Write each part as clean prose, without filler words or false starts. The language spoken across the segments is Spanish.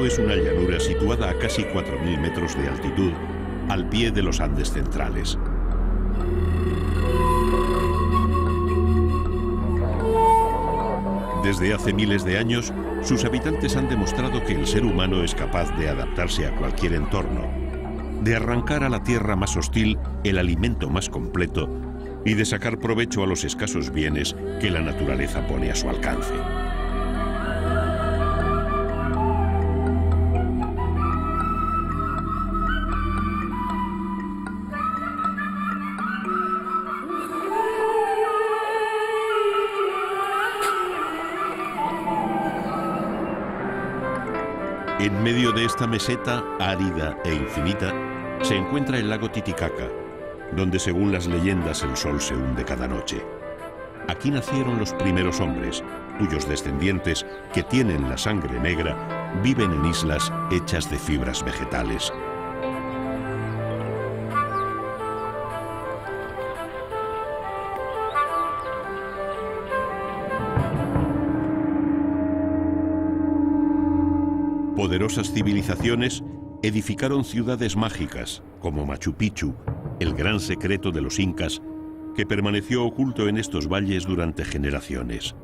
es una llanura situada a casi 4.000 metros de altitud, al pie de los Andes centrales. Desde hace miles de años, sus habitantes han demostrado que el ser humano es capaz de adaptarse a cualquier entorno, de arrancar a la tierra más hostil el alimento más completo y de sacar provecho a los escasos bienes que la naturaleza pone a su alcance. En medio de esta meseta árida e infinita se encuentra el lago Titicaca, donde según las leyendas el sol se hunde cada noche. Aquí nacieron los primeros hombres, cuyos descendientes, que tienen la sangre negra, viven en islas hechas de fibras vegetales. Poderosas civilizaciones edificaron ciudades mágicas, como Machu Picchu, el gran secreto de los incas, que permaneció oculto en estos valles durante generaciones.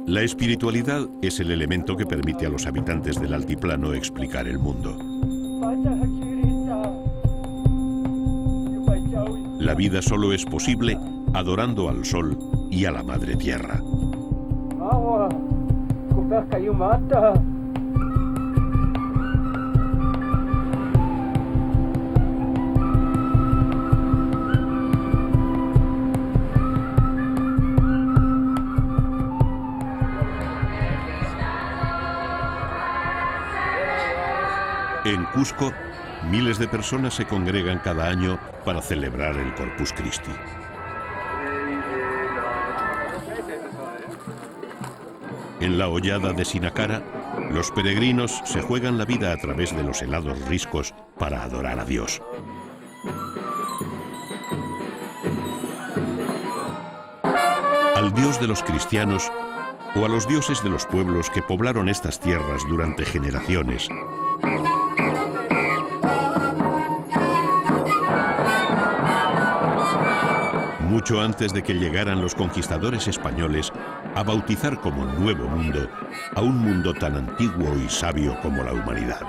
La espiritualidad es el elemento que permite a los habitantes del altiplano explicar el mundo. La vida solo es posible adorando al sol y a la madre tierra. En Cusco, miles de personas se congregan cada año para celebrar el Corpus Christi. En la hollada de Sinacara, los peregrinos se juegan la vida a través de los helados riscos para adorar a Dios. Al Dios de los cristianos o a los dioses de los pueblos que poblaron estas tierras durante generaciones. Mucho antes de que llegaran los conquistadores españoles a bautizar como Nuevo Mundo a un mundo tan antiguo y sabio como la humanidad.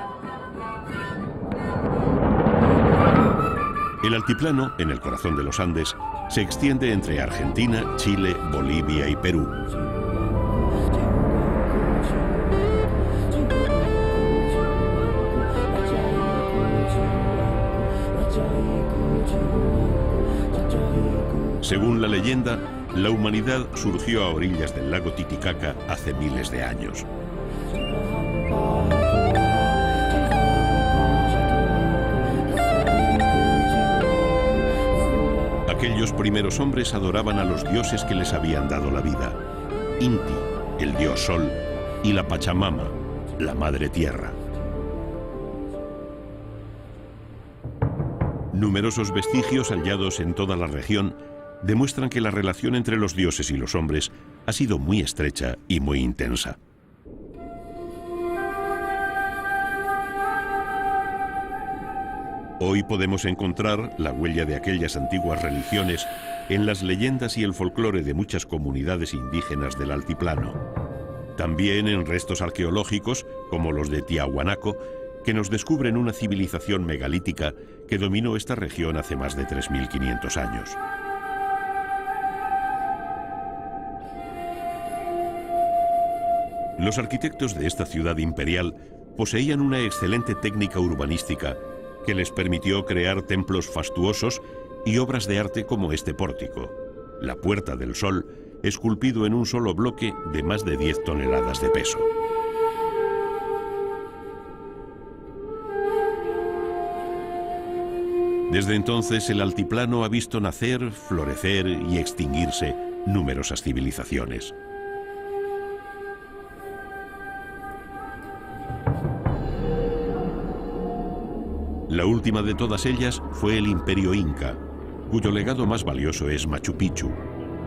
El altiplano, en el corazón de los Andes, se extiende entre Argentina, Chile, Bolivia y Perú. Según la leyenda, la humanidad surgió a orillas del lago Titicaca hace miles de años. Aquellos primeros hombres adoraban a los dioses que les habían dado la vida: Inti, el dios sol, y la Pachamama, la madre tierra. Numerosos vestigios hallados en toda la región demuestran que la relación entre los dioses y los hombres ha sido muy estrecha y muy intensa. Hoy podemos encontrar la huella de aquellas antiguas religiones en las leyendas y el folclore de muchas comunidades indígenas del altiplano. También en restos arqueológicos, como los de Tiahuanaco, que nos descubren una civilización megalítica que dominó esta región hace más de 3.500 años. Los arquitectos de esta ciudad imperial poseían una excelente técnica urbanística que les permitió crear templos fastuosos y obras de arte como este pórtico, la Puerta del Sol, esculpido en un solo bloque de más de 10 toneladas de peso. Desde entonces el altiplano ha visto nacer, florecer y extinguirse numerosas civilizaciones. La última de todas ellas fue el Imperio Inca, cuyo legado más valioso es Machu Picchu,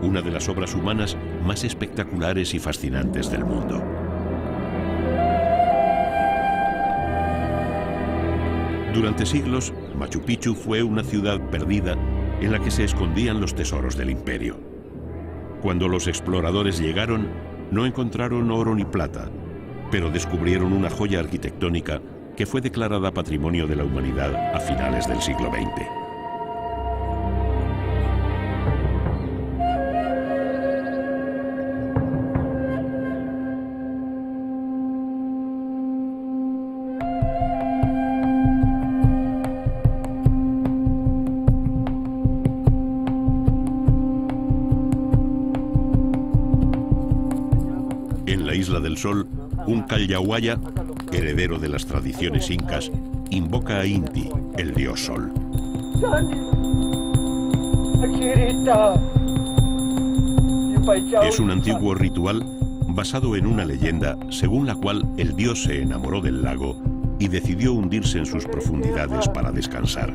una de las obras humanas más espectaculares y fascinantes del mundo. Durante siglos, Machu Picchu fue una ciudad perdida en la que se escondían los tesoros del imperio. Cuando los exploradores llegaron, no encontraron oro ni plata, pero descubrieron una joya arquitectónica que fue declarada Patrimonio de la Humanidad a finales del siglo XX. En la Isla del Sol, un Calyahuaya, heredero de las tradiciones incas, invoca a Inti, el dios Sol. Es un antiguo ritual basado en una leyenda según la cual el dios se enamoró del lago y decidió hundirse en sus profundidades para descansar.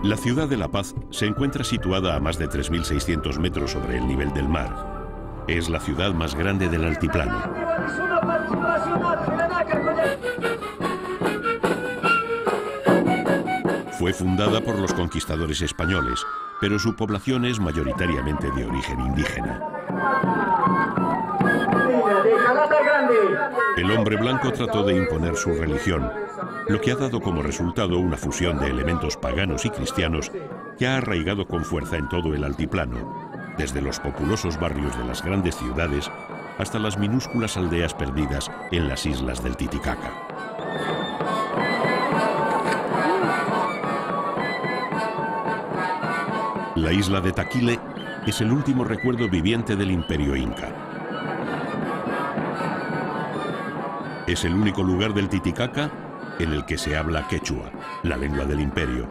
La ciudad de La Paz se encuentra situada a más de 3.600 metros sobre el nivel del mar. Es la ciudad más grande del altiplano. Fue fundada por los conquistadores españoles, pero su población es mayoritariamente de origen indígena. El hombre blanco trató de imponer su religión, lo que ha dado como resultado una fusión de elementos paganos y cristianos que ha arraigado con fuerza en todo el altiplano, desde los populosos barrios de las grandes ciudades hasta las minúsculas aldeas perdidas en las islas del Titicaca. La isla de Taquile es el último recuerdo viviente del Imperio Inca. Es el único lugar del Titicaca en el que se habla quechua, la lengua del imperio,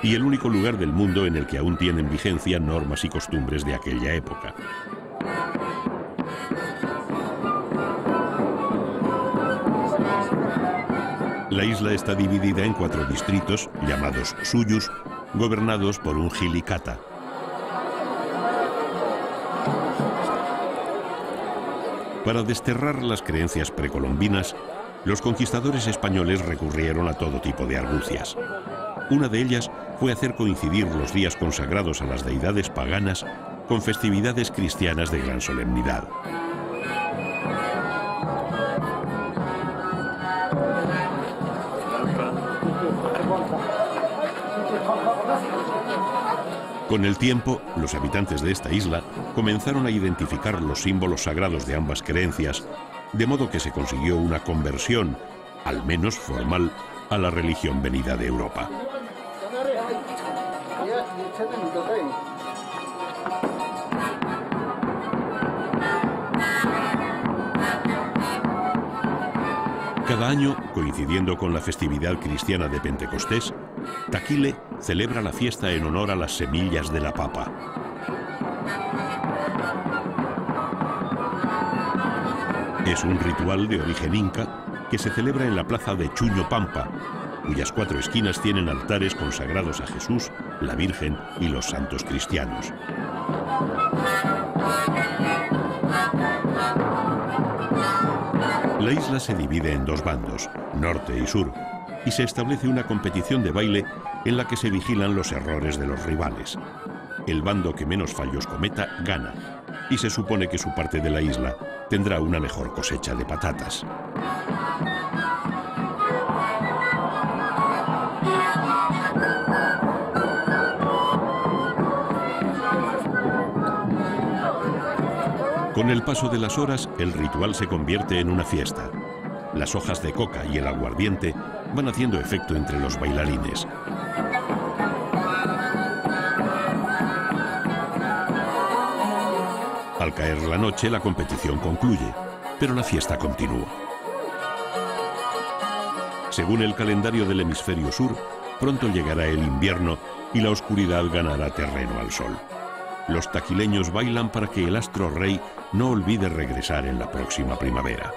y el único lugar del mundo en el que aún tienen vigencia normas y costumbres de aquella época. La isla está dividida en 4 distritos, llamados suyus, gobernados por un jilicata. Para desterrar las creencias precolombinas, los conquistadores españoles recurrieron a todo tipo de argucias. Una de ellas fue hacer coincidir los días consagrados a las deidades paganas con festividades cristianas de gran solemnidad. Con el tiempo, los habitantes de esta isla comenzaron a identificar los símbolos sagrados de ambas creencias, de modo que se consiguió una conversión, al menos formal, a la religión venida de Europa. Cada año, coincidiendo con la festividad cristiana de Pentecostés, Taquile celebra la fiesta en honor a las semillas de la papa. Es un ritual de origen inca que se celebra en la plaza de Chuño Pampa, cuyas 4 esquinas tienen altares consagrados a Jesús, la Virgen y los santos cristianos. La isla se divide en 2 bandos, norte y sur, y se establece una competición de baile en la que se vigilan los errores de los rivales. El bando que menos fallos cometa gana, y se supone que su parte de la isla tendrá una mejor cosecha de patatas. Con el paso de las horas, el ritual se convierte en una fiesta. Las hojas de coca y el aguardiente van haciendo efecto entre los bailarines. Al caer la noche, la competición concluye, pero la fiesta continúa. Según el calendario del hemisferio sur, pronto llegará el invierno y la oscuridad ganará terreno al sol. los taquileños bailan para que el astro rey no olvide regresar en la próxima primavera.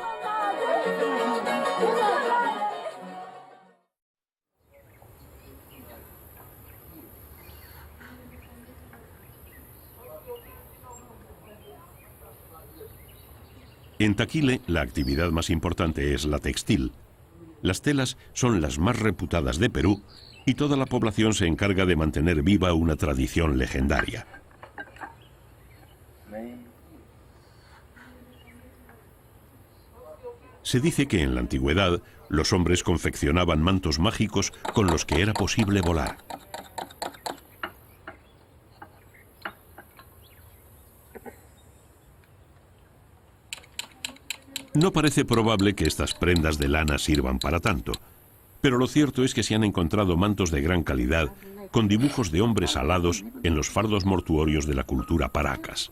En Taquile, la actividad más importante es la textil. Las telas son las más reputadas de Perú y toda la población se encarga de mantener viva una tradición legendaria. Se dice que en la antigüedad los hombres confeccionaban mantos mágicos con los que era posible volar. No parece probable que estas prendas de lana sirvan para tanto, pero lo cierto es que se han encontrado mantos de gran calidad con dibujos de hombres alados en los fardos mortuorios de la cultura Paracas.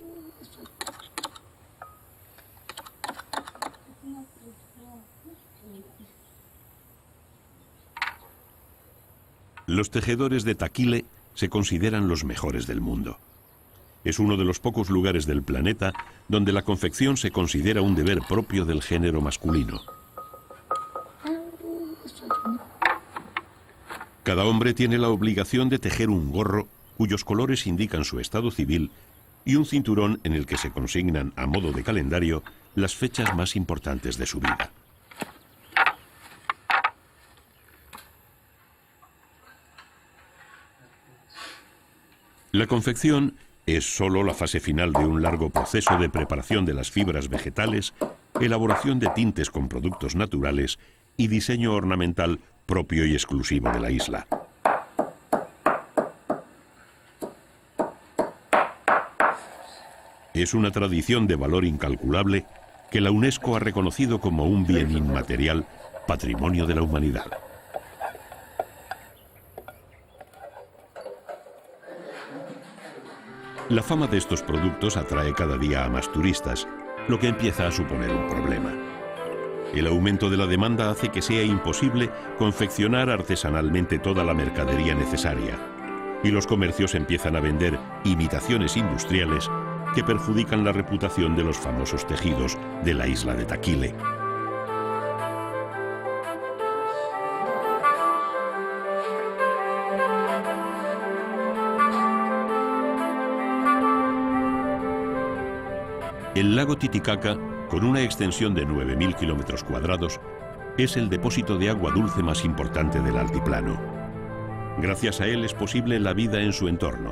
Los tejedores de Taquile se consideran los mejores del mundo. Es uno de los pocos lugares del planeta donde la confección se considera un deber propio del género masculino. Cada hombre tiene la obligación de tejer un gorro cuyos colores indican su estado civil y un cinturón en el que se consignan a modo de calendario las fechas más importantes de su vida. La confección es solo la fase final de un largo proceso de preparación de las fibras vegetales, elaboración de tintes con productos naturales y diseño ornamental propio y exclusivo de la isla. Es una tradición de valor incalculable que la UNESCO ha reconocido como un bien inmaterial, patrimonio de la humanidad. La fama de estos productos atrae cada día a más turistas, lo que empieza a suponer un problema. El aumento de la demanda hace que sea imposible confeccionar artesanalmente toda la mercadería necesaria, y los comercios empiezan a vender imitaciones industriales que perjudican la reputación de los famosos tejidos de la isla de Taquile. El lago Titicaca, con una extensión de 9.000 kilómetros cuadrados, es el depósito de agua dulce más importante del altiplano. Gracias a él es posible la vida en su entorno,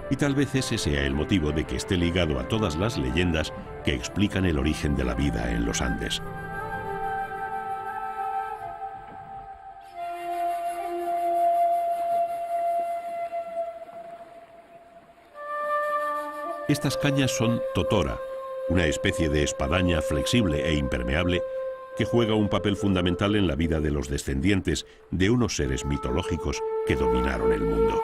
y tal vez ese sea el motivo de que esté ligado a todas las leyendas que explican el origen de la vida en los Andes. Estas cañas son totora, una especie de espadaña flexible e impermeable que juega un papel fundamental en la vida de los descendientes de unos seres mitológicos que dominaron el mundo.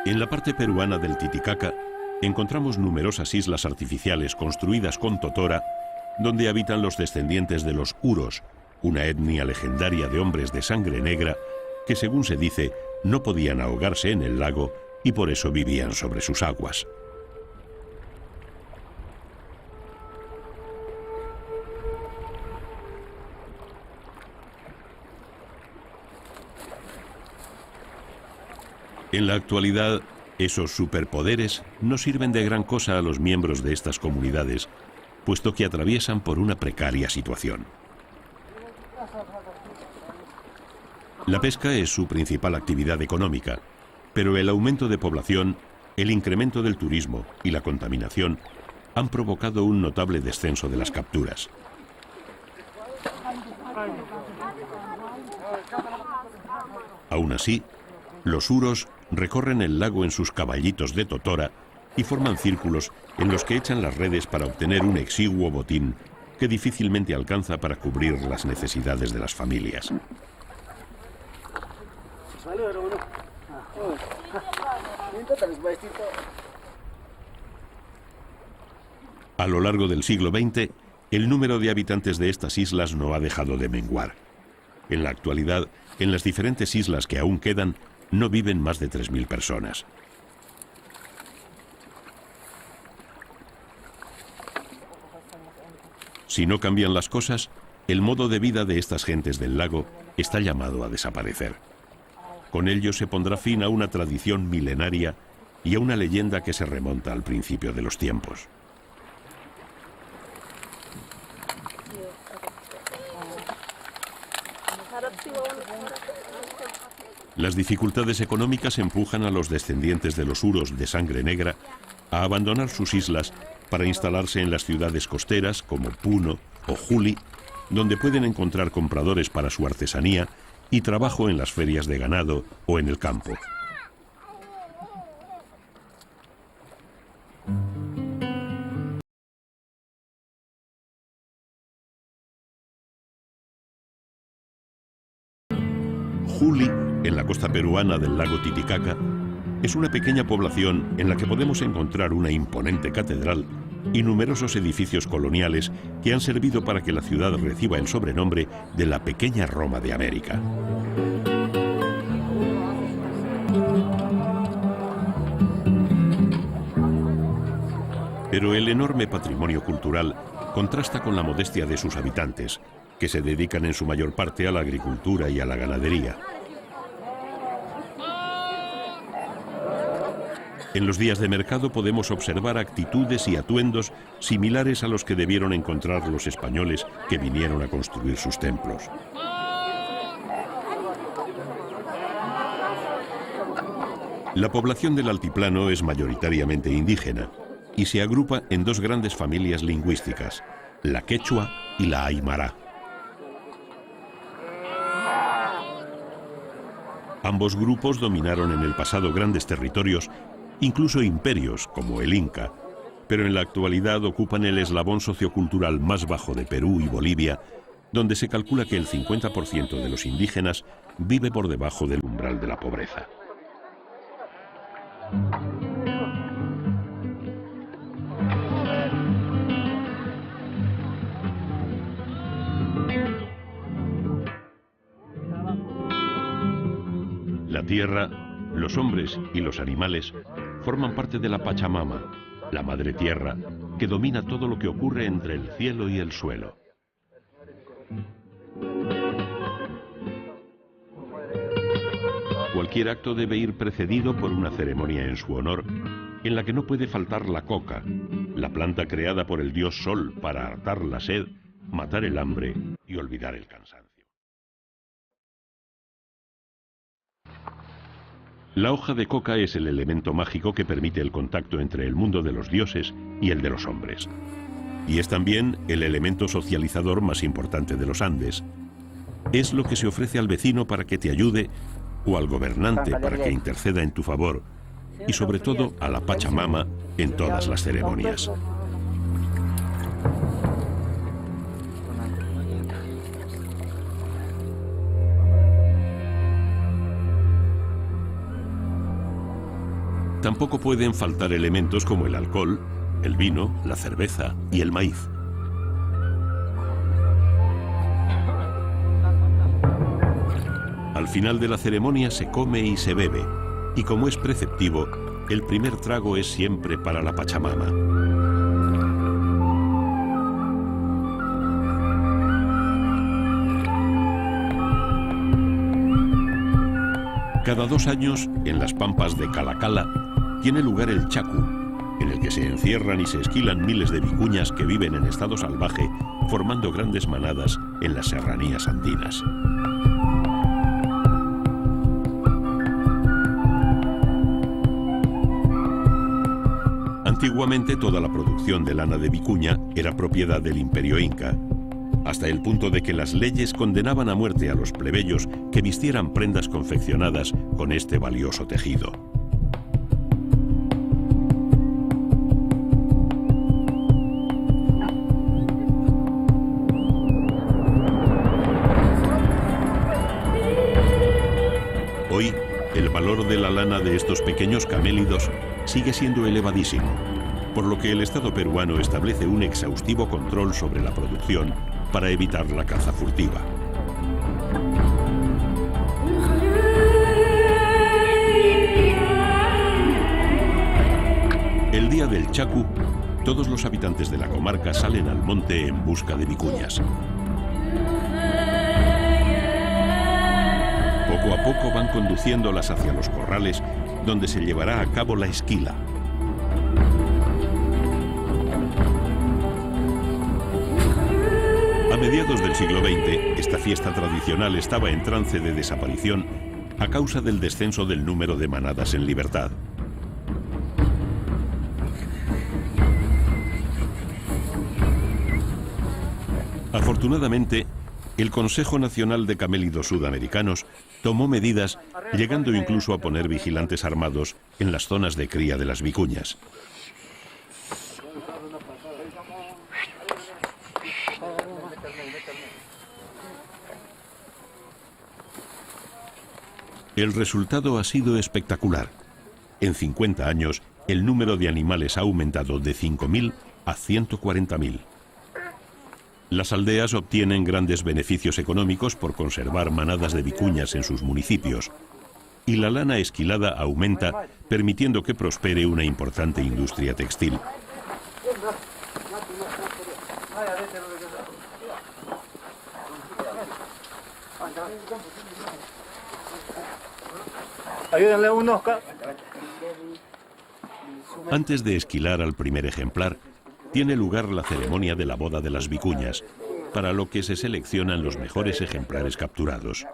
En la parte peruana del Titicaca encontramos numerosas islas artificiales construidas con totora, donde habitan los descendientes de los Uros, una etnia legendaria de hombres de sangre negra que, según se dice, no podían ahogarse en el lago y por eso vivían sobre sus aguas. En la actualidad, esos superpoderes no sirven de gran cosa a los miembros de estas comunidades, puesto que atraviesan por una precaria situación. La pesca es su principal actividad económica, pero el aumento de población, el incremento del turismo y la contaminación han provocado un notable descenso de las capturas. Aún así, los uros recorren el lago en sus caballitos de totora y forman círculos en los que echan las redes para obtener un exiguo botín que difícilmente alcanza para cubrir las necesidades de las familias. A lo largo del siglo XX, el número de habitantes de estas islas no ha dejado de menguar. En la actualidad, en las diferentes islas que aún quedan, no viven más de 3.000 personas. Si no cambian las cosas, el modo de vida de estas gentes del lago está llamado a desaparecer. Con ello se pondrá fin a una tradición milenaria y a una leyenda que se remonta al principio de los tiempos. Las dificultades económicas empujan a los descendientes de los huros de sangre negra a abandonar sus islas para instalarse en las ciudades costeras como Puno o Juli, donde pueden encontrar compradores para su artesanía y trabajo en las ferias de ganado o en el campo. Juli, en la costa peruana del lago Titicaca, es una pequeña población en la que podemos encontrar una imponente catedral y numerosos edificios coloniales que han servido para que la ciudad reciba el sobrenombre de la pequeña Roma de América. Pero el enorme patrimonio cultural contrasta con la modestia de sus habitantes, que se dedican en su mayor parte a la agricultura y a la ganadería. En los días de mercado podemos observar actitudes y atuendos similares a los que debieron encontrar los españoles que vinieron a construir sus templos. La población del altiplano es mayoritariamente indígena y se agrupa en dos grandes familias lingüísticas, la quechua y la aymara. Ambos grupos dominaron en el pasado grandes territorios, incluso imperios como el Inca, pero en la actualidad ocupan el eslabón sociocultural más bajo de Perú y Bolivia, donde se calcula que el 50% de los indígenas vive por debajo del umbral de la pobreza. La tierra, los hombres y los animales forman parte de la Pachamama, la madre tierra, que domina todo lo que ocurre entre el cielo y el suelo. Cualquier acto debe ir precedido por una ceremonia en su honor, en la que no puede faltar la coca, la planta creada por el dios Sol para hartar la sed, matar el hambre y olvidar el cansancio. La hoja de coca es el elemento mágico que permite el contacto entre el mundo de los dioses y el de los hombres. Y es también el elemento socializador más importante de los Andes. Es lo que se ofrece al vecino para que te ayude o al gobernante para que interceda en tu favor y sobre todo a la Pachamama en todas las ceremonias. Tampoco pueden faltar elementos como el alcohol, el vino, la cerveza y el maíz. Al final de la ceremonia se come y se bebe, y como es preceptivo, el primer trago es siempre para la Pachamama. Cada 2 años, en las pampas de Calacala, tiene lugar el Chacu, en el que se encierran y se esquilan miles de vicuñas que viven en estado salvaje, formando grandes manadas en las serranías andinas. Antiguamente toda la producción de lana de vicuña era propiedad del Imperio Inca, hasta el punto de que las leyes condenaban a muerte a los plebeyos que vistieran prendas confeccionadas con este valioso tejido. Hoy, el valor de la lana de estos pequeños camélidos sigue siendo elevadísimo, por lo que el Estado peruano establece un exhaustivo control sobre la producción para evitar la caza furtiva. El día del Chacu, todos los habitantes de la comarca salen al monte en busca de vicuñas. Poco a poco van conduciéndolas hacia los corrales, donde se llevará a cabo la esquila. A mediados del siglo XX, esta fiesta tradicional estaba en trance de desaparición a causa del descenso del número de manadas en libertad. Afortunadamente, el Consejo Nacional de Camélidos Sudamericanos tomó medidas, llegando incluso a poner vigilantes armados en las zonas de cría de las vicuñas. El resultado ha sido espectacular. En 50 años, el número de animales ha aumentado de 5.000 a 140.000. Las aldeas obtienen grandes beneficios económicos por conservar manadas de vicuñas en sus municipios, y la lana esquilada aumenta, permitiendo que prospere una importante industria textil. Ayúdenle unos. Antes de esquilar al primer ejemplar, tiene lugar la ceremonia de la boda de las vicuñas, para lo que se seleccionan los mejores ejemplares capturados.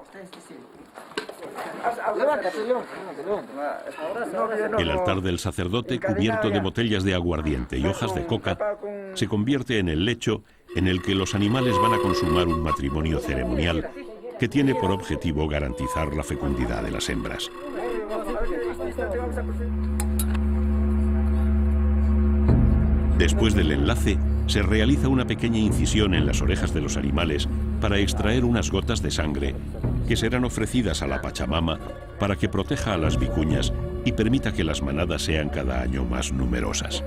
El altar del sacerdote, cubierto de botellas de aguardiente y hojas de coca, se convierte en el lecho en el que los animales van a consumar un matrimonio ceremonial que tiene por objetivo garantizar la fecundidad de las hembras. Después del enlace, se realiza una pequeña incisión en las orejas de los animales para extraer unas gotas de sangre que serán ofrecidas a la Pachamama para que proteja a las vicuñas y permita que las manadas sean cada año más numerosas.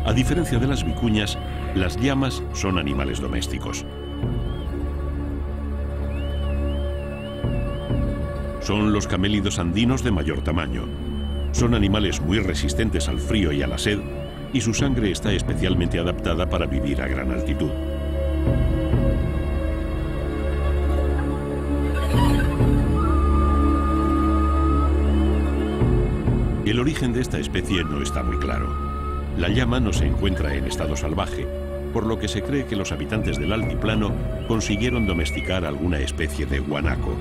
A diferencia de las vicuñas, las llamas son animales domésticos. Son los camélidos andinos de mayor tamaño. Son animales muy resistentes al frío y a la sed, y su sangre está especialmente adaptada para vivir a gran altitud. El origen de esta especie no está muy claro. La llama no se encuentra en estado salvaje, por lo que se cree que los habitantes del altiplano consiguieron domesticar alguna especie de guanaco.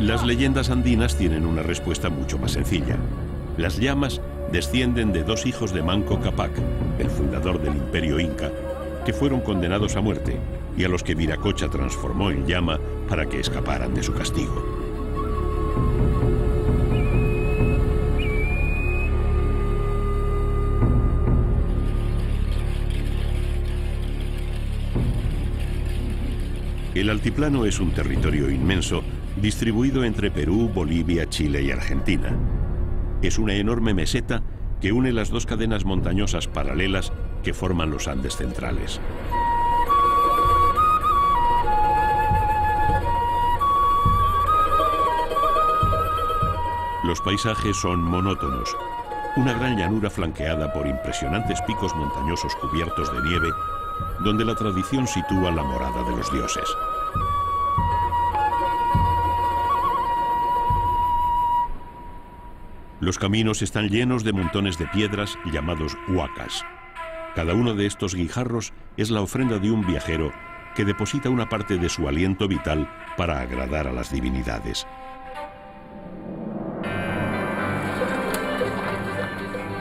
Las leyendas andinas tienen una respuesta mucho más sencilla. Las llamas descienden de dos hijos de Manco Cápac, el fundador del Imperio Inca, que fueron condenados a muerte y a los que Viracocha transformó en llama para que escaparan de su castigo. El altiplano es un territorio inmenso distribuido entre Perú, Bolivia, Chile y Argentina. Es una enorme meseta que une las dos cadenas montañosas paralelas que forman los Andes centrales. Los paisajes son monótonos. Una gran llanura flanqueada por impresionantes picos montañosos cubiertos de nieve, donde la tradición sitúa la morada de los dioses. Los caminos están llenos de montones de piedras llamados huacas. Cada uno de estos guijarros es la ofrenda de un viajero que deposita una parte de su aliento vital para agradar a las divinidades.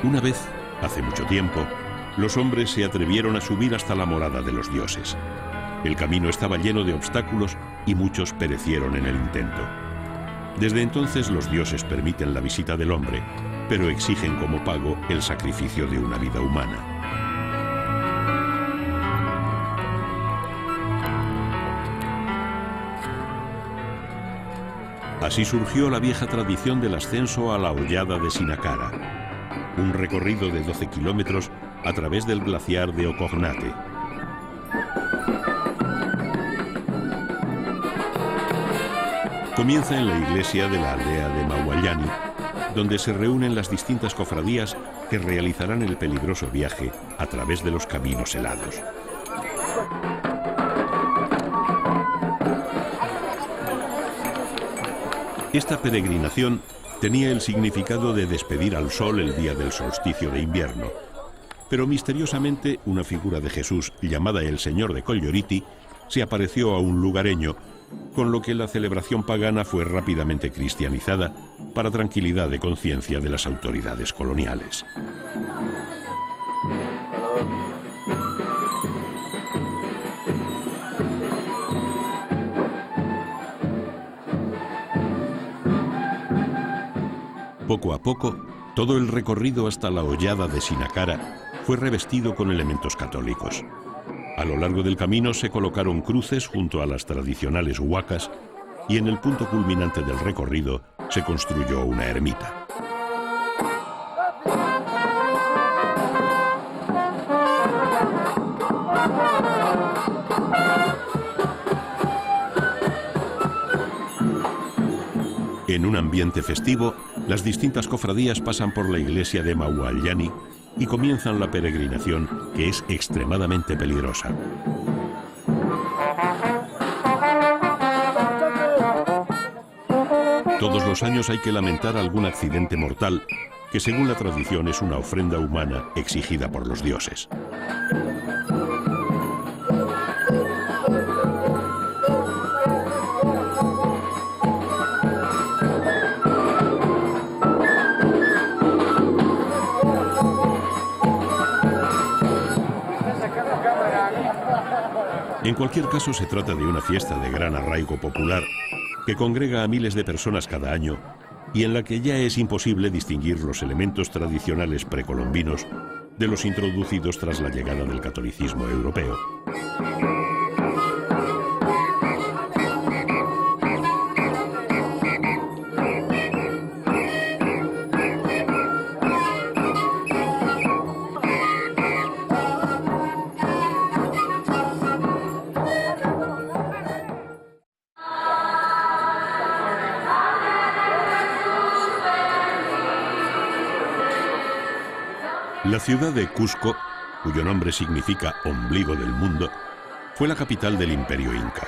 Una vez, hace mucho tiempo, los hombres se atrevieron a subir hasta la morada de los dioses. El camino estaba lleno de obstáculos y muchos perecieron en el intento. Desde entonces los dioses permiten la visita del hombre, pero exigen como pago el sacrificio de una vida humana. Así surgió la vieja tradición del ascenso a la Hollada de Sinacara, un recorrido de 12 kilómetros a través del glaciar de Ocognate. Comienza en la iglesia de la aldea de Mauallani, donde se reúnen las distintas cofradías que realizarán el peligroso viaje a través de los caminos helados. Esta peregrinación tenía el significado de despedir al sol el día del solsticio de invierno, pero misteriosamente una figura de Jesús llamada el Señor de Colloriti se apareció a un lugareño, con lo que la celebración pagana fue rápidamente cristianizada para tranquilidad de conciencia de las autoridades coloniales. Poco a poco, todo el recorrido hasta la Hollada de Sinacara fue revestido con elementos católicos. A lo largo del camino se colocaron cruces junto a las tradicionales huacas y en el punto culminante del recorrido se construyó una ermita. En un ambiente festivo, las distintas cofradías pasan por la iglesia de Mauallani y comienzan la peregrinación, que es extremadamente peligrosa. Todos los años hay que lamentar algún accidente mortal, que según la tradición es una ofrenda humana exigida por los dioses. En cualquier caso, se trata de una fiesta de gran arraigo popular que congrega a miles de personas cada año y en la que ya es imposible distinguir los elementos tradicionales precolombinos de los introducidos tras la llegada del catolicismo europeo. La ciudad de Cusco, cuyo nombre significa ombligo del mundo, fue la capital del Imperio Inca.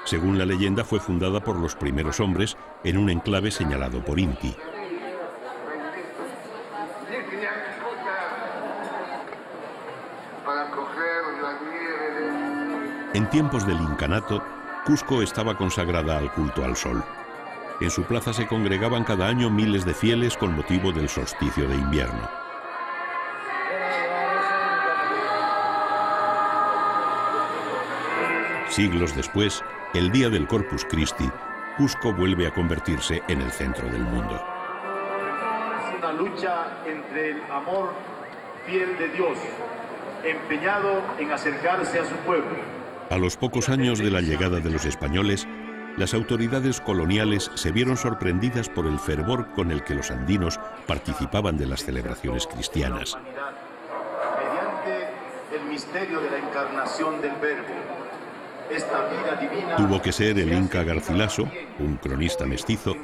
Según la leyenda, fue fundada por los primeros hombres en un enclave señalado por Inti. En tiempos del incanato, Cusco estaba consagrada al culto al sol. En su plaza se congregaban cada año miles de fieles con motivo del solsticio de invierno. Siglos después, el día del Corpus Christi, Cusco vuelve a convertirse en el centro del mundo. Es una lucha entre el amor fiel de Dios, empeñado en acercarse a su pueblo. A los pocos años de la llegada de los españoles, las autoridades coloniales se vieron sorprendidas por el fervor con el que los andinos participaban de las celebraciones cristianas. Mediante el misterio de la encarnación del Verbo, esta vida divina tuvo que ser el Inca Garcilaso, un cronista mestizo,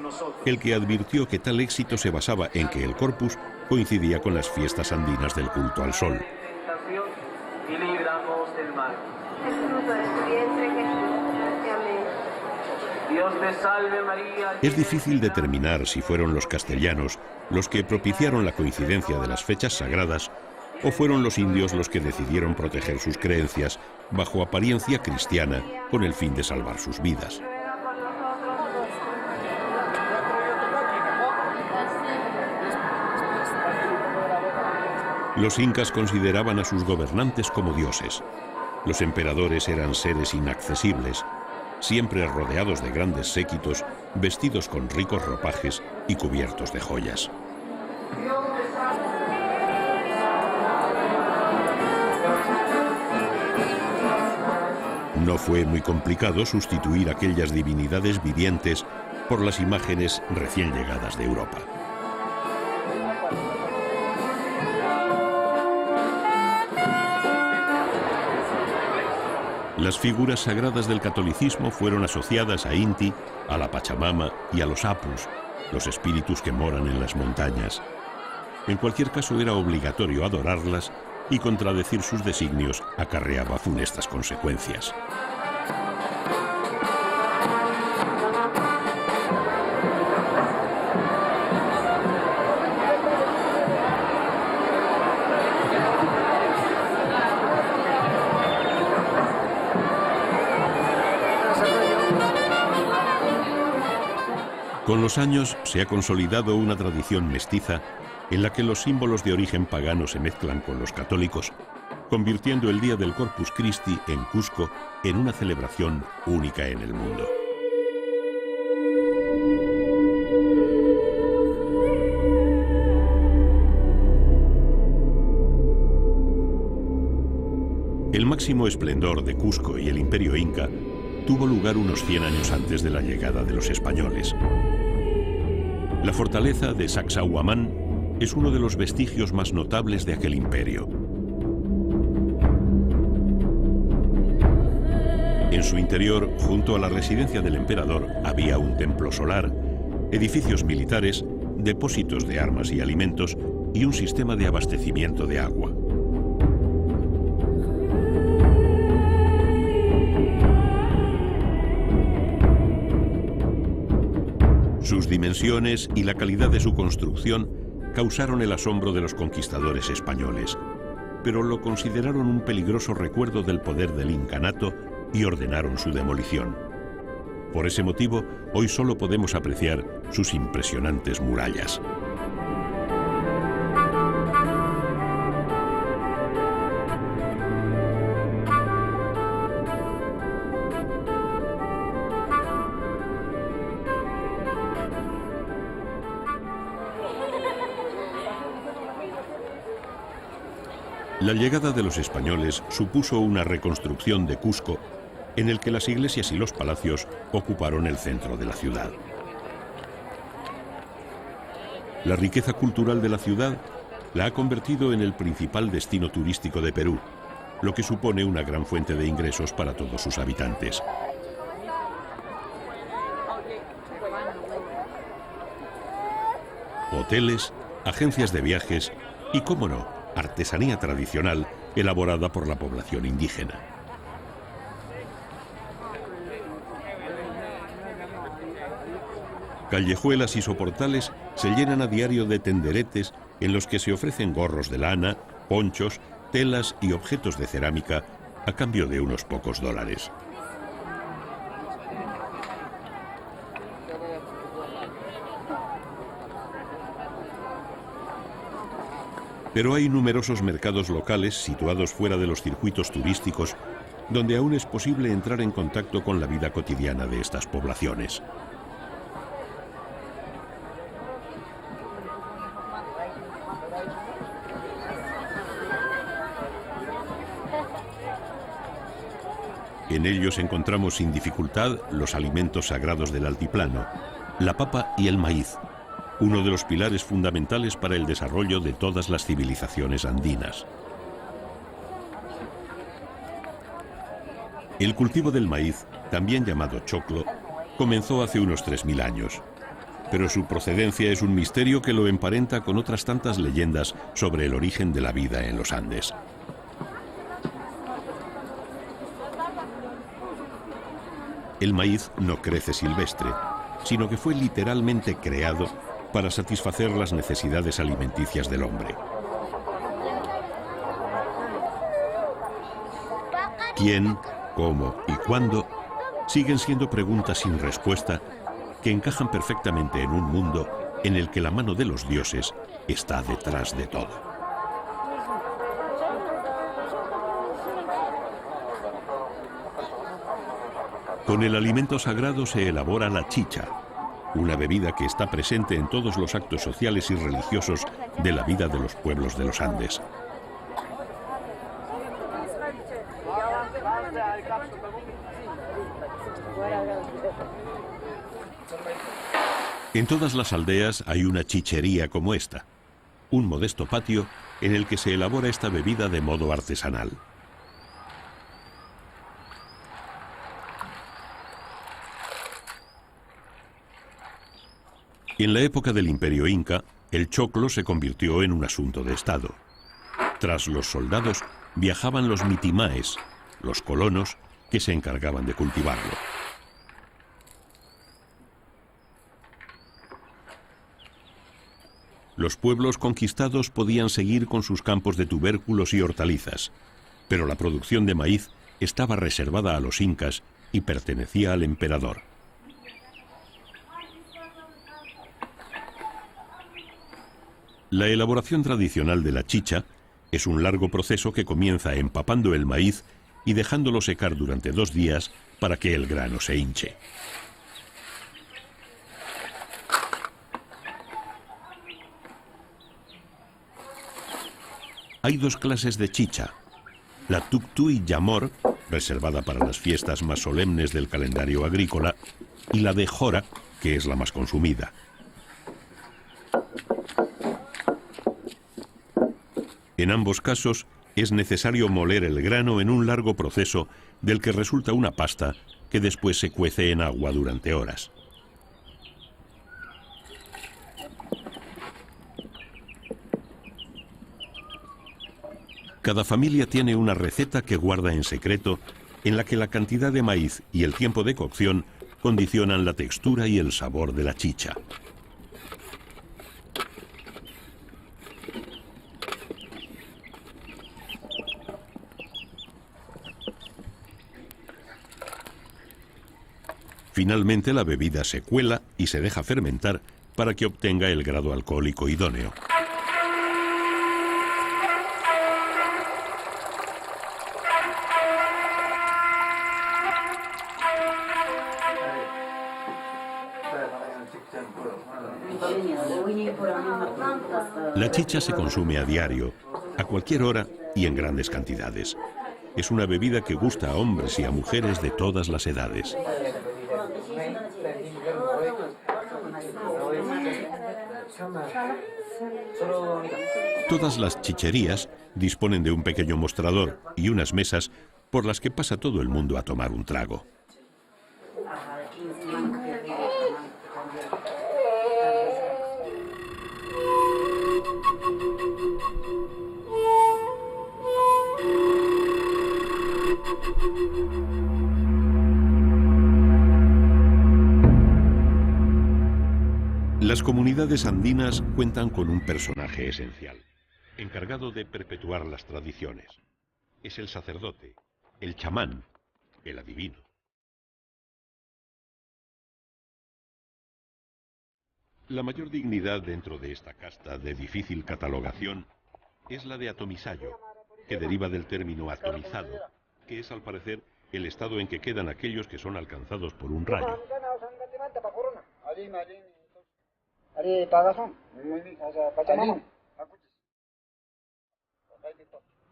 el que advirtió que tal éxito se basaba en que el Corpus coincidía con las fiestas andinas del culto al sol. Es difícil determinar si fueron los castellanos los que propiciaron la coincidencia de las fechas sagradas o fueron los indios los que decidieron proteger sus creencias bajo apariencia cristiana con el fin de salvar sus vidas. Los incas consideraban a sus gobernantes como dioses. Los emperadores eran seres inaccesibles, siempre rodeados de grandes séquitos, vestidos con ricos ropajes y cubiertos de joyas. No fue muy complicado sustituir aquellas divinidades vivientes por las imágenes recién llegadas de Europa. Las figuras sagradas del catolicismo fueron asociadas a Inti, a la Pachamama y a los Apus, los espíritus que moran en las montañas. En cualquier caso, era obligatorio adorarlas y contradecir sus designios acarreaba funestas consecuencias. Con los años se ha consolidado una tradición mestiza en la que los símbolos de origen pagano se mezclan con los católicos, convirtiendo el Día del Corpus Christi en Cusco en una celebración única en el mundo. El máximo esplendor de Cusco y el Imperio Inca tuvo lugar unos 100 años antes de la llegada de los españoles. La fortaleza de Sacsayhuamán es uno de los vestigios más notables de aquel imperio. En su interior, junto a la residencia del emperador, había un templo solar, edificios militares, depósitos de armas y alimentos y un sistema de abastecimiento de agua. Sus dimensiones y la calidad de su construcción causaron el asombro de los conquistadores españoles, pero lo consideraron un peligroso recuerdo del poder del incanato y ordenaron su demolición. Por ese motivo, hoy solo podemos apreciar sus impresionantes murallas. La llegada de los españoles supuso una reconstrucción de Cusco, en el que las iglesias y los palacios ocuparon el centro de la ciudad. La riqueza cultural de la ciudad la ha convertido en el principal destino turístico de Perú, lo que supone una gran fuente de ingresos para todos sus habitantes. Hoteles, agencias de viajes y, cómo no, artesanía tradicional elaborada por la población indígena. Callejuelas y soportales se llenan a diario de tenderetes en los que se ofrecen gorros de lana, ponchos, telas y objetos de cerámica a cambio de unos pocos dólares. Pero hay numerosos mercados locales situados fuera de los circuitos turísticos, donde aún es posible entrar en contacto con la vida cotidiana de estas poblaciones. En ellos encontramos sin dificultad los alimentos sagrados del altiplano, la papa y el maíz, uno de los pilares fundamentales para el desarrollo de todas las civilizaciones andinas. El cultivo del maíz, también llamado choclo, comenzó hace unos 3000 años, pero su procedencia es un misterio que lo emparenta con otras tantas leyendas sobre el origen de la vida en los Andes. El maíz no crece silvestre, sino que fue literalmente creado para satisfacer las necesidades alimenticias del hombre. ¿Quién, cómo y cuándo? Siguen siendo preguntas sin respuesta que encajan perfectamente en un mundo en el que la mano de los dioses está detrás de todo. Con el alimento sagrado se elabora la chicha, una bebida que está presente en todos los actos sociales y religiosos de la vida de los pueblos de los Andes. En todas las aldeas hay una chichería como esta, un modesto patio en el que se elabora esta bebida de modo artesanal. En la época del Imperio Inca, el choclo se convirtió en un asunto de Estado. Tras los soldados, viajaban los mitimaes, los colonos, que se encargaban de cultivarlo. Los pueblos conquistados podían seguir con sus campos de tubérculos y hortalizas, pero la producción de maíz estaba reservada a los incas y pertenecía al emperador. La elaboración tradicional de la chicha es un largo proceso que comienza empapando el maíz y dejándolo secar durante 2 días para que el grano se hinche. Hay 2 clases de chicha, la Tuktuy Yamor, reservada para las fiestas más solemnes del calendario agrícola, y la de Jora, que es la más consumida. En ambos casos es necesario moler el grano en un largo proceso del que resulta una pasta que después se cuece en agua durante horas. Cada familia tiene una receta que guarda en secreto, en la que la cantidad de maíz y el tiempo de cocción condicionan la textura y el sabor de la chicha. Finalmente la bebida se cuela y se deja fermentar para que obtenga el grado alcohólico idóneo. La chicha se consume a diario, a cualquier hora y en grandes cantidades. Es una bebida que gusta a hombres y a mujeres de todas las edades. Todas las chicherías disponen de un pequeño mostrador y unas mesas por las que pasa todo el mundo a tomar un trago. Las comunidades andinas cuentan con un personaje esencial, encargado de perpetuar las tradiciones. Es el sacerdote, el chamán, el adivino. La mayor dignidad dentro de esta casta de difícil catalogación es la de atomisayo, que deriva del término atomizado, que es al parecer el estado en que quedan aquellos que son alcanzados por un rayo.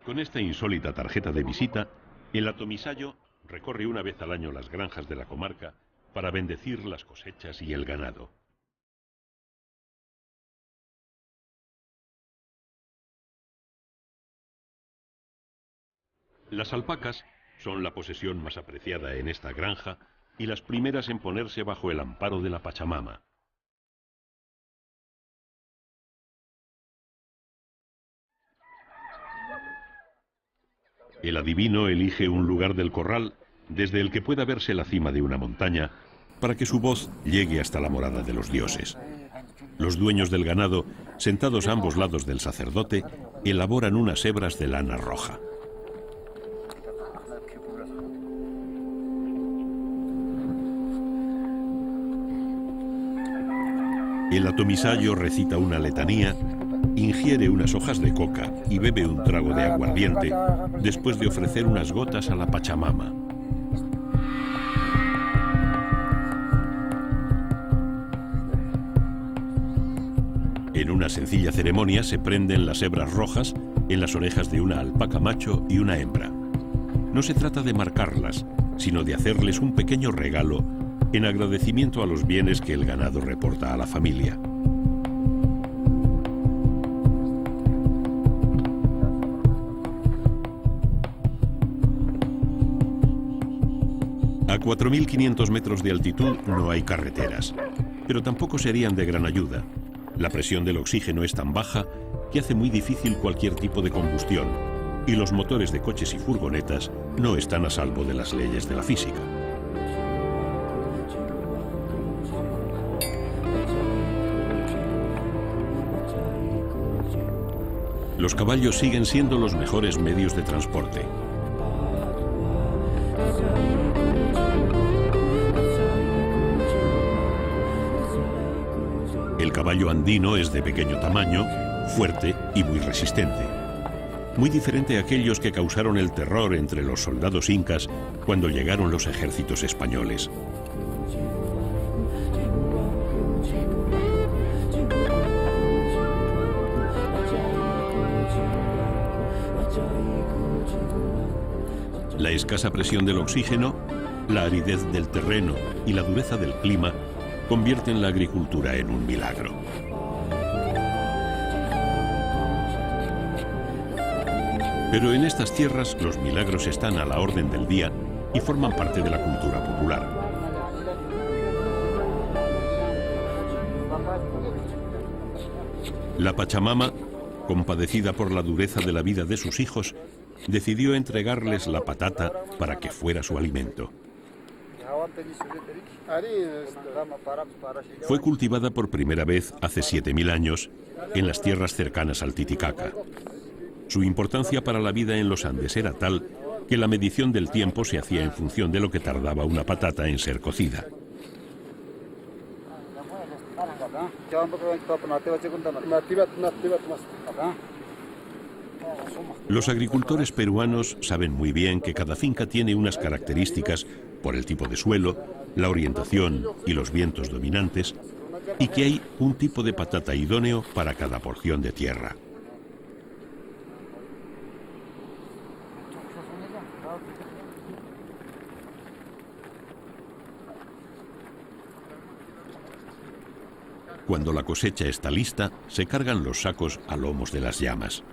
Con esta insólita tarjeta de visita, el atomisayo recorre una vez al año las granjas de la comarca para bendecir las cosechas y el ganado. Las alpacas son la posesión más apreciada en esta granja y las primeras en ponerse bajo el amparo de la Pachamama. El adivino elige un lugar del corral desde el que pueda verse la cima de una montaña para que su voz llegue hasta la morada de los dioses. Los dueños del ganado, sentados a ambos lados del sacerdote, elaboran unas hebras de lana roja. El atomisayo recita una letanía, ingiere unas hojas de coca y bebe un trago de aguardiente después de ofrecer unas gotas a la Pachamama. En una sencilla ceremonia se prenden las hebras rojas en las orejas de una alpaca macho y una hembra. No se trata de marcarlas, sino de hacerles un pequeño regalo en agradecimiento a los bienes que el ganado reporta a la familia. A 4.500 metros de altitud no hay carreteras, pero tampoco serían de gran ayuda. La presión del oxígeno es tan baja que hace muy difícil cualquier tipo de combustión, y los motores de coches y furgonetas no están a salvo de las leyes de la física. Los caballos siguen siendo los mejores medios de transporte. El caballo andino es de pequeño tamaño, fuerte y muy resistente. Muy diferente a aquellos que causaron el terror entre los soldados incas cuando llegaron los ejércitos españoles. La escasa presión del oxígeno, la aridez del terreno y la dureza del clima convierten la agricultura en un milagro. Pero en estas tierras los milagros están a la orden del día y forman parte de la cultura popular. La Pachamama, compadecida por la dureza de la vida de sus hijos, decidió entregarles la patata para que fuera su alimento. Fue cultivada por primera vez hace 7.000 años en las tierras cercanas al Titicaca. Su importancia para la vida en los Andes era tal que la medición del tiempo se hacía en función de lo que tardaba una patata en ser cocida. Los agricultores peruanos saben muy bien que cada finca tiene unas características por el tipo de suelo, la orientación y los vientos dominantes, y que hay un tipo de patata idóneo para cada porción de tierra. Cuando la cosecha está lista, se cargan los sacos a lomos de las llamas.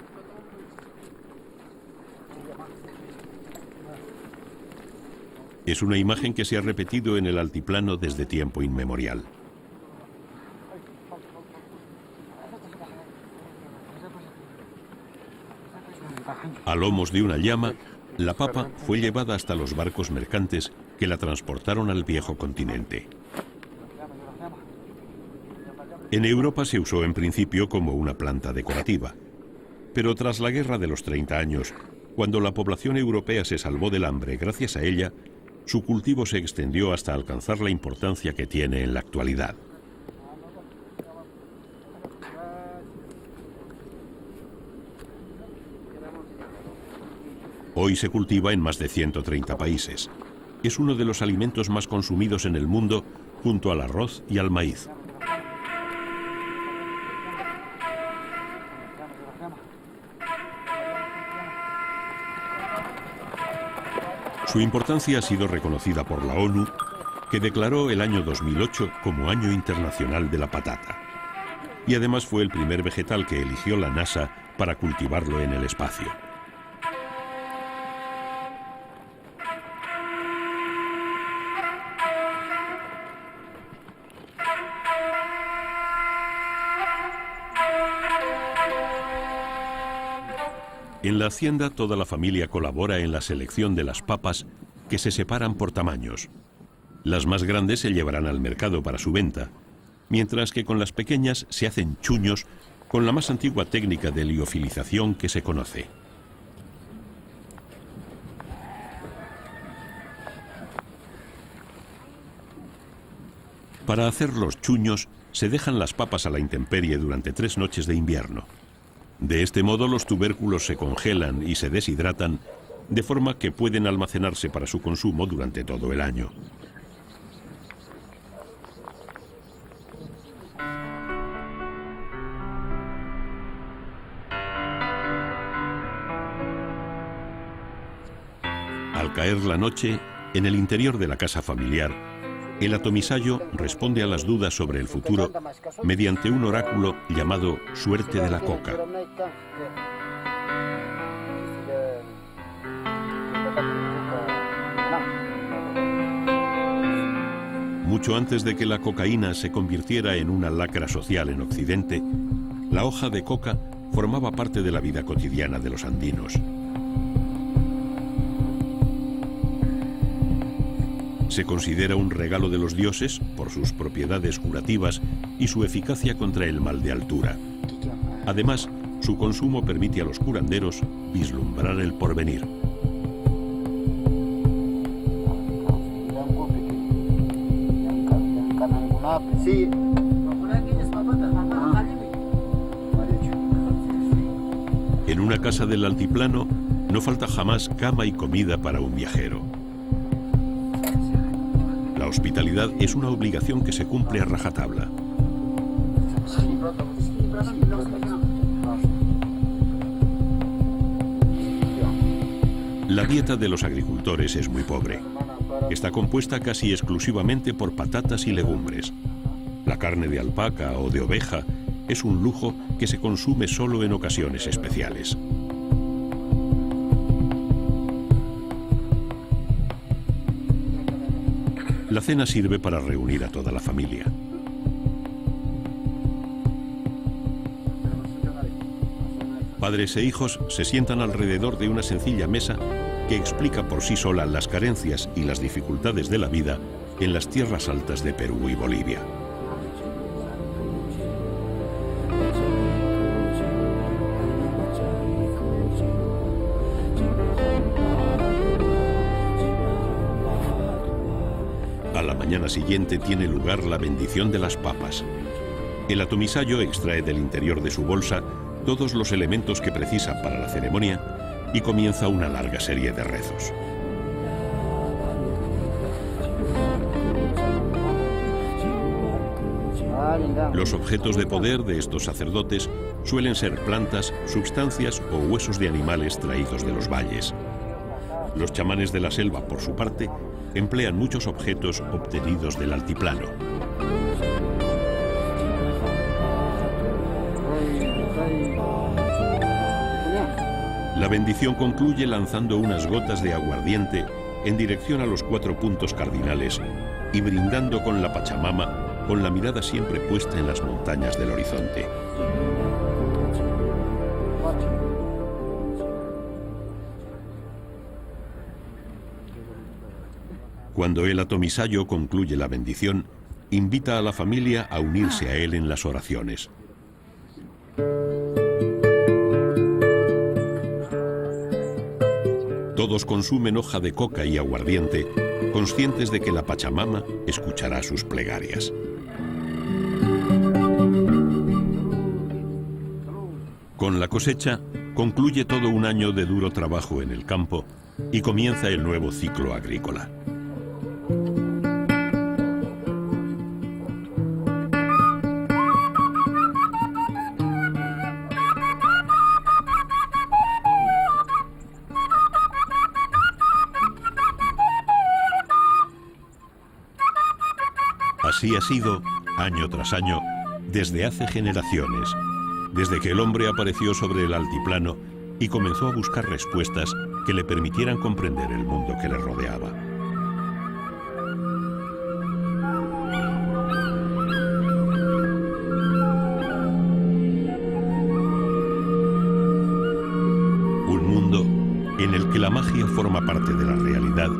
Es una imagen que se ha repetido en el altiplano desde tiempo inmemorial. A lomos de una llama, la papa fue llevada hasta los barcos mercantes que la transportaron al viejo continente. En Europa se usó en principio como una planta decorativa, pero tras la Guerra de los 30 años, cuando la población europea se salvó del hambre gracias a ella, su cultivo se extendió hasta alcanzar la importancia que tiene en la actualidad. Hoy se cultiva en más de 130 países. Es uno de los alimentos más consumidos en el mundo, junto al arroz y al maíz. Su importancia ha sido reconocida por la ONU, que declaró el año 2008 como Año Internacional de la Patata. Y además fue el primer vegetal que eligió la NASA para cultivarlo en el espacio. En la hacienda toda la familia colabora en la selección de las papas que se separan por tamaños. Las más grandes se llevarán al mercado para su venta, mientras que con las pequeñas se hacen chuños con la más antigua técnica de liofilización que se conoce. Para hacer los chuños se dejan las papas a la intemperie durante 3 noches de invierno. De este modo los tubérculos se congelan y se deshidratan, de forma que pueden almacenarse para su consumo durante todo el año. Al caer la noche, en el interior de la casa familiar, El atomisayo responde a las dudas sobre el futuro mediante un oráculo llamado Suerte de la Coca. Mucho antes de que la cocaína se convirtiera en una lacra social en Occidente, la hoja de coca formaba parte de la vida cotidiana de los andinos. Se considera un regalo de los dioses por sus propiedades curativas y su eficacia contra el mal de altura. Además, su consumo permite a los curanderos vislumbrar el porvenir. Sí. En una casa del altiplano no falta jamás cama y comida para un viajero. La hospitalidad es una obligación que se cumple a rajatabla. La dieta de los agricultores es muy pobre. Está compuesta casi exclusivamente por patatas y legumbres. La carne de alpaca o de oveja es un lujo que se consume solo en ocasiones especiales. La cena sirve para reunir a toda la familia. Padres e hijos se sientan alrededor de una sencilla mesa que explica por sí sola las carencias y las dificultades de la vida en las tierras altas de Perú y Bolivia. A la mañana siguiente tiene lugar la bendición de las papas. El atomisayo extrae del interior de su bolsa todos los elementos que precisa para la ceremonia y comienza una larga serie de rezos. Los objetos de poder de estos sacerdotes suelen ser plantas, sustancias o huesos de animales traídos de los valles. Los chamanes de la selva, por su parte, emplean muchos objetos obtenidos del altiplano. La bendición concluye lanzando unas gotas de aguardiente en dirección a los 4 puntos cardinales y brindando con la Pachamama, con la mirada siempre puesta en las montañas del horizonte. Cuando el atomisayo concluye la bendición, invita a la familia a unirse a él en las oraciones. Todos consumen hoja de coca y aguardiente, conscientes de que la Pachamama escuchará sus plegarias. Con la cosecha, concluye todo un año de duro trabajo en el campo y comienza el nuevo ciclo agrícola. Así ha sido, año tras año, desde hace generaciones, desde que el hombre apareció sobre el altiplano y comenzó a buscar respuestas que le permitieran comprender el mundo que le rodeaba. Un mundo en el que la magia forma parte de la realidad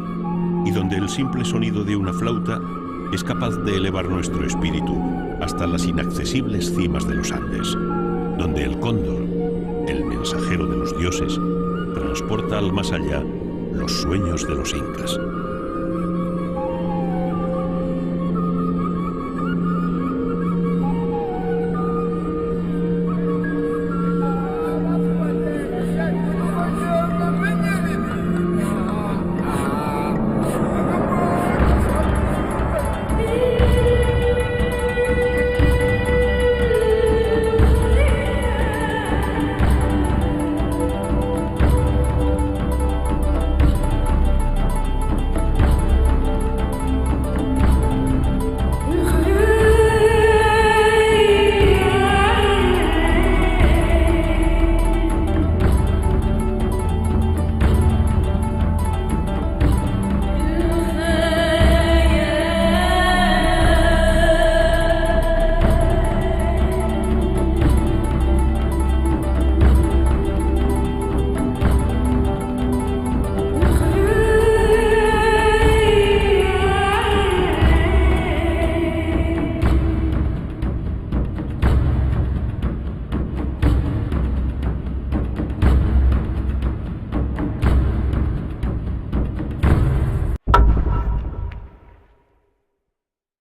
y donde el simple sonido de una flauta es capaz de elevar nuestro espíritu hasta las inaccesibles cimas de los Andes, donde el cóndor, el mensajero de los dioses, transporta al más allá los sueños de los incas.